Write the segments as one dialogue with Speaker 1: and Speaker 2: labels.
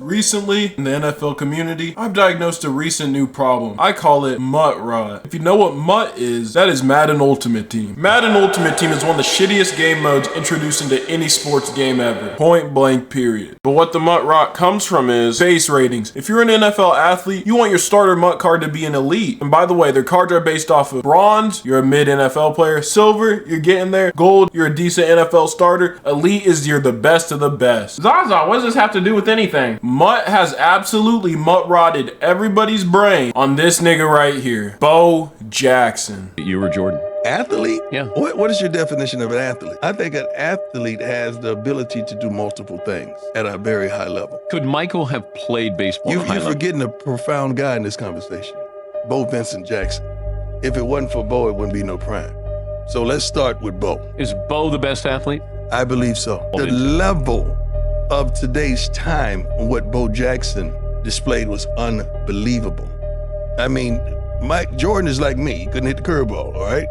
Speaker 1: Recently, in the NFL community, I've diagnosed a recent new problem. I call it MUT rot. If you know what MUT is, that is Madden Ultimate Team. Madden Ultimate Team is one of the shittiest game modes introduced into any sports game ever. Point blank, period. But what the MUT rot comes from is base ratings. If you're an NFL athlete, you want your starter MUT card to be an elite. And by the way, their cards are based off of bronze, you're a mid NFL player, silver, you're getting there, gold, you're a decent NFL starter, elite is you're the best of the best. Zaza, what does this have to do with anything? MUT has absolutely MUT rotted everybody's brain on this nigga right here, Bo Jackson.
Speaker 2: You were Jordan.
Speaker 3: Athlete?
Speaker 2: Yeah.
Speaker 3: What is your definition of an athlete? I think an athlete has the ability to do multiple things at a very high level.
Speaker 2: Could Michael have played baseball?
Speaker 3: You're forgetting a profound guy in this conversation, Bo Vincent Jackson. If it wasn't for Bo, it wouldn't be no prime. So let's start with Bo.
Speaker 2: Is Bo the best athlete?
Speaker 3: I believe so. The level of today's time and what Bo Jackson displayed was unbelievable. I mean, Mike Jordan is like me. He couldn't hit the curveball, all right?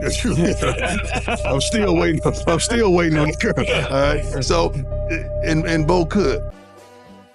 Speaker 3: I'm still waiting on the curve, all right? So, and Bo could.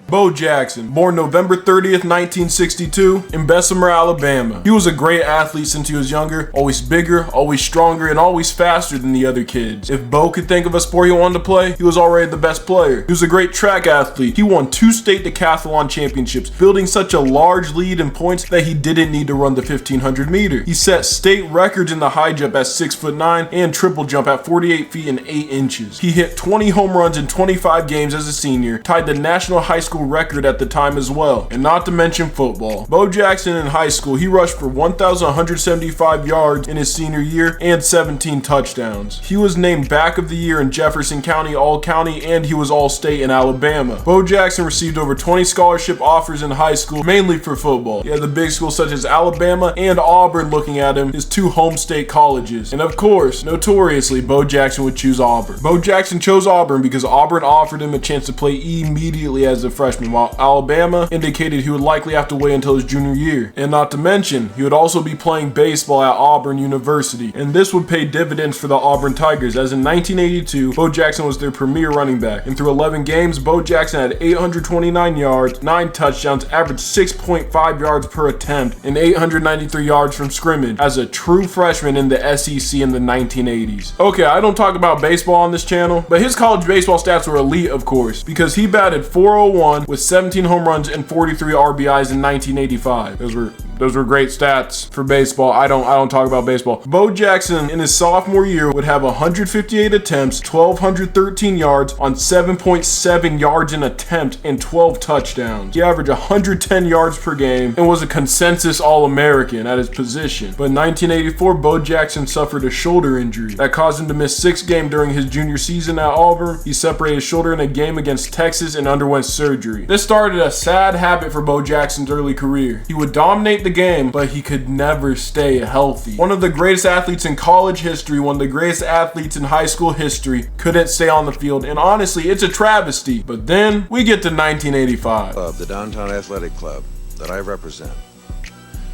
Speaker 1: Bo Jackson, born November 30th, 1962, in Bessemer, Alabama. He was a great athlete since he was younger, always bigger, always stronger, and always faster than the other kids. If Bo could think of a sport he wanted to play, he was already the best player. He was a great track athlete. He won 2 state decathlon championships, building such a large lead in points that he didn't need to run the 1500 meter. He set state records in the high jump at 6'9" and triple jump at 48 feet and 8 inches. He hit 20 home runs in 25 games as a senior, tied the national high school record at the time as well. And not to mention football. Bo Jackson in high school, he rushed for 1,175 yards in his senior year and 17 touchdowns. He was named back of the year in Jefferson County All-County, and he was All-State in Alabama. Bo Jackson received over 20 scholarship offers in high school, mainly for football. He had the big schools such as Alabama and Auburn looking at him, his 2 home state colleges. And of course, notoriously, Bo Jackson would choose Auburn. Bo Jackson chose Auburn because Auburn offered him a chance to play immediately as a freshman, while Alabama indicated he would likely have to wait until his junior year. And not to mention, he would also be playing baseball at Auburn University, and this would pay dividends for the Auburn Tigers, as in 1982, Bo Jackson was their premier running back. And through 11 games, Bo Jackson had 829 yards, 9 touchdowns, averaged 6.5 yards per attempt, and 893 yards from scrimmage as a true freshman in the SEC in the 1980s. Okay, I don't talk about baseball on this channel, but his college baseball stats were elite, of course, because he batted .401 with 17 home runs and 43 RBIs in 1985. Those were great stats for baseball. I don't talk about baseball. Bo Jackson in his sophomore year would have 158 attempts, 1,213 yards on 7.7 yards an attempt and 12 touchdowns. He averaged 110 yards per game and was a consensus All-American at his position. But in 1984, Bo Jackson suffered a shoulder injury that caused him to miss 6 games during his junior season at Auburn. He separated his shoulder in a game against Texas and underwent surgery. This started a sad habit for Bo Jackson's early career. He would dominate the game, but he could never stay healthy. One of the greatest athletes in college history, one of the greatest athletes in high school history, couldn't stay on the field, and honestly, it's a travesty. But then we get to 1985.
Speaker 4: Of the Downtown Athletic Club that I represent,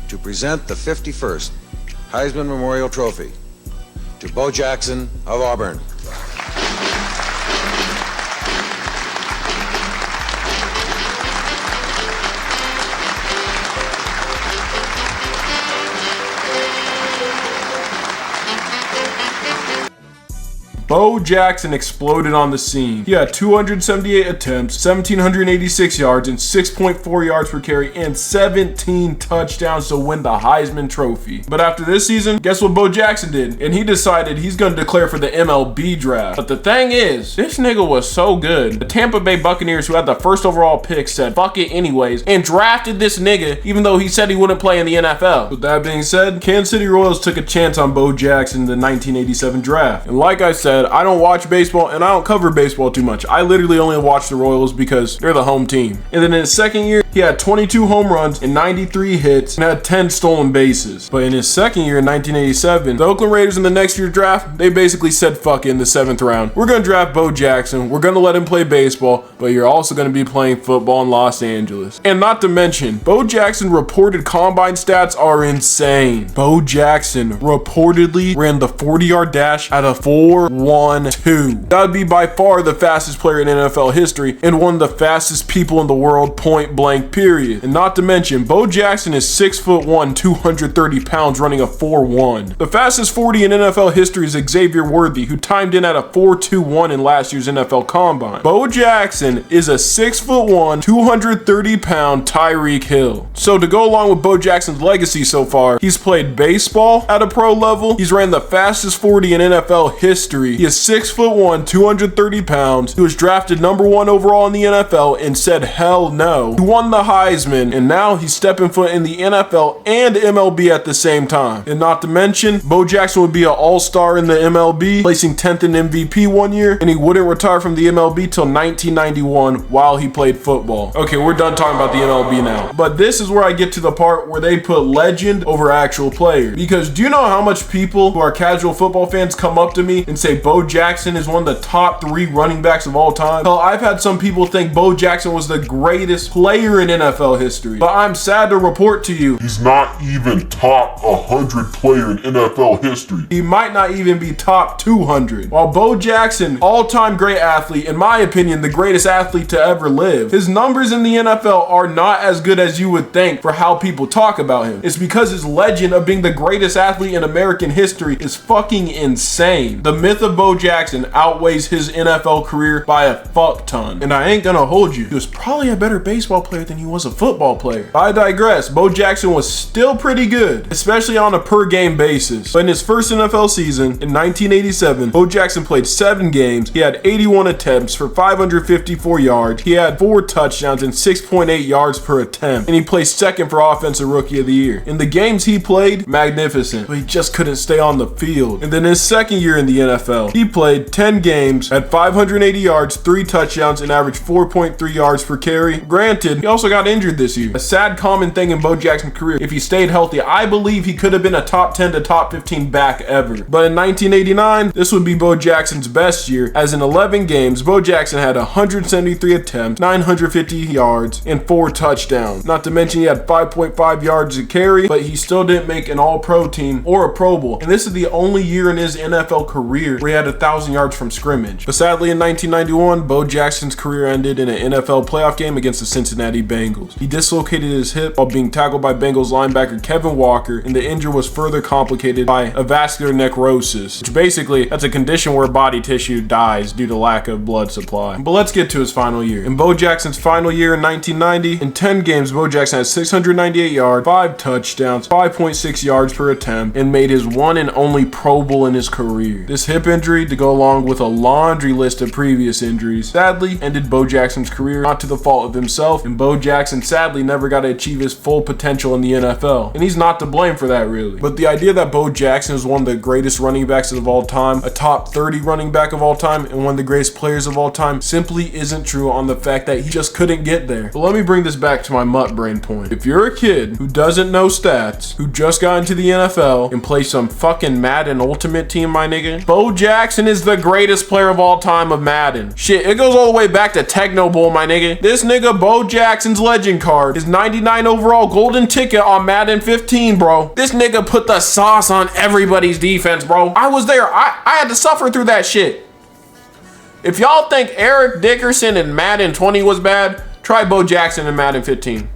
Speaker 4: to present the 51st Heisman Memorial Trophy to Bo Jackson of Auburn.
Speaker 1: Bo Jackson exploded on the scene. He had 278 attempts, 1,786 yards, and 6.4 yards per carry, and 17 touchdowns to win the Heisman Trophy. But after this season, guess what Bo Jackson did? And he decided he's gonna declare for the MLB draft. But the thing is, this nigga was so good. The Tampa Bay Buccaneers, who had the first overall pick, said fuck it anyways, and drafted this nigga even though he said he wouldn't play in the NFL. With that being said, Kansas City Royals took a chance on Bo Jackson in the 1987 draft. And like I said, I don't watch baseball and I don't cover baseball too much. I literally only watch the Royals because they're the home team. And then in his second year, he had 22 home runs and 93 hits and had 10 stolen bases. But in his second year in 1987, the Oakland Raiders in the next year's draft, they basically said fuck it in the 7th round. We're going to draft Bo Jackson. We're going to let him play baseball, but you're also going to be playing football in Los Angeles. And not to mention, Bo Jackson reported combine stats are insane. Bo Jackson reportedly ran the 40-yard dash at a 4.1 4.12. That would be by far the fastest player in NFL history and one of the fastest people in the world, point blank period. And not to mention, Bo Jackson is 6'1", 230 pounds, running a 4.1. The fastest 40 in NFL history is Xavier Worthy, who timed in at a 4.21 in last year's NFL Combine. Bo Jackson is a 6'1", 230 pound Tyreek Hill. So to go along with Bo Jackson's legacy so far, he's played baseball at a pro level, he's ran the fastest 40 in NFL history, he is 6'1", 230 pounds, he was drafted #1 overall in the NFL and said hell no. He won the Heisman, and now he's stepping foot in the NFL and MLB at the same time. And not to mention, Bo Jackson would be an all-star in the MLB, placing 10th in MVP one year, and he wouldn't retire from the MLB till 1991 while he played football. Okay, we're done talking about the MLB now. But this is where I get to the part where they put legend over actual player. Because do you know how much people who are casual football fans come up to me and say Bo Jackson is one of the top 3 running backs of all time? Hell, I've had some people think Bo Jackson was the greatest player in NFL history. But I'm sad to report to you,
Speaker 5: he's not even top 100 player in NFL history.
Speaker 1: He might not even be top 200. While Bo Jackson, all-time great athlete, in my opinion, the greatest athlete to ever live, his numbers in the NFL are not as good as you would think for how people talk about him. It's because his legend of being the greatest athlete in American history is fucking insane. The myth of Bo Jackson outweighs his NFL career by a fuck ton. And I ain't gonna hold you, he was probably a better baseball player than he was a football player. I digress. Bo Jackson was still pretty good, especially on a per game basis. But in his first NFL season, in 1987, Bo Jackson played 7 games. He had 81 attempts for 554 yards. He had 4 touchdowns and 6.8 yards per attempt. And he placed second for Offensive Rookie of the Year. In the games he played, magnificent, but he just couldn't stay on the field. And then his second year in the NFL, he played 10 games, had 580 yards, 3 touchdowns, and averaged 4.3 yards per carry. Granted, he also got injured this year. A sad common thing in Bo Jackson's career. If he stayed healthy, I believe he could have been a top 10 to top 15 back ever. But in 1989, this would be Bo Jackson's best year, as in 11 games, Bo Jackson had 173 attempts, 950 yards, and 4 touchdowns. Not to mention he had 5.5 yards a carry, but he still didn't make an all-pro team or a Pro Bowl. And this is the only year in his NFL career where he had 1,000 yards from scrimmage. But sadly, in 1991, Bo Jackson's career ended in an NFL playoff game against the Cincinnati Bengals. He dislocated his hip while being tackled by Bengals linebacker Kevin Walker, and the injury was further complicated by a vascular necrosis, which basically, that's a condition where body tissue dies due to lack of blood supply. But let's get to his final year. In Bo Jackson's final year in 1990, in 10 games, Bo Jackson had 698 yards, 5 touchdowns, 5.6 yards per attempt, and made his one and only Pro Bowl in his career. This hip injury, to go along with a laundry list of previous injuries, sadly ended Bo Jackson's career, not to the fault of himself, and Bo Jackson sadly never got to achieve his full potential in the NFL. And he's not to blame for that, really. But the idea that Bo Jackson is one of the greatest running backs of all time, a top 30 running back of all time, and one of the greatest players of all time simply isn't true on the fact that he just couldn't get there. But let me bring this back to my mutt brain point. If you're a kid who doesn't know stats, who just got into the NFL and play some fucking Madden Ultimate Team, my nigga, Bo Jackson is the greatest player of all time of Madden. Shit, it goes all the way back to Techno Bowl, my nigga. This nigga Bo Jackson's legend card is 99 overall golden ticket on Madden 15, bro. This nigga put the sauce on everybody's defense, bro. I was there. I had to suffer through that shit. If y'all think Eric Dickerson in Madden 20 was bad, try Bo Jackson in Madden 15.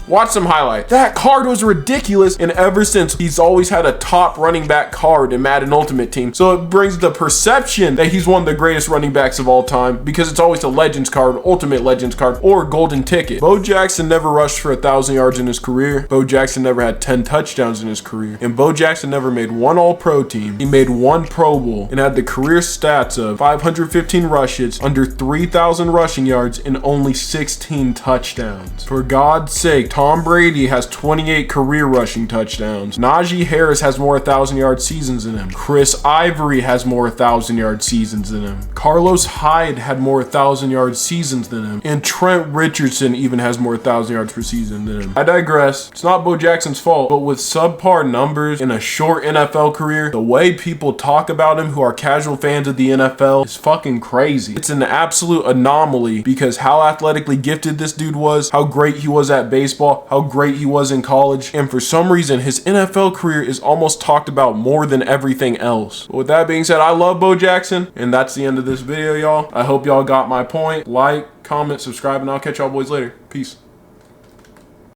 Speaker 1: Watch some highlights. That card was ridiculous, and ever since, he's always had a top running back card in Madden Ultimate Team. So it brings the perception that he's one of the greatest running backs of all time, because it's always a Legends card, Ultimate Legends card, or golden ticket. Bo Jackson never rushed for 1,000 yards in his career. Bo Jackson never had 10 touchdowns in his career. And Bo Jackson never made one All-Pro team. He made one Pro Bowl and had the career stats of 515 rushes, under 3,000 rushing yards, and only 16 touchdowns. For God's sake, Tom Brady has 28 career rushing touchdowns. Najee Harris has more 1,000-yard seasons than him. Chris Ivory has more 1,000-yard seasons than him. Carlos Hyde had more 1,000-yard seasons than him. And Trent Richardson even has more 1,000 yards per season than him. I digress. It's not Bo Jackson's fault, but with subpar numbers in a short NFL career, the way people talk about him who are casual fans of the NFL is fucking crazy. It's an absolute anomaly because how athletically gifted this dude was, how great he was at baseball, saw how great he was in college, and for some reason his NFL career is almost talked about more than everything else. But with that being said, I love Bo Jackson, and that's the end of this video, y'all. I hope y'all got my point. Like, comment, subscribe, and I'll catch y'all boys later. Peace.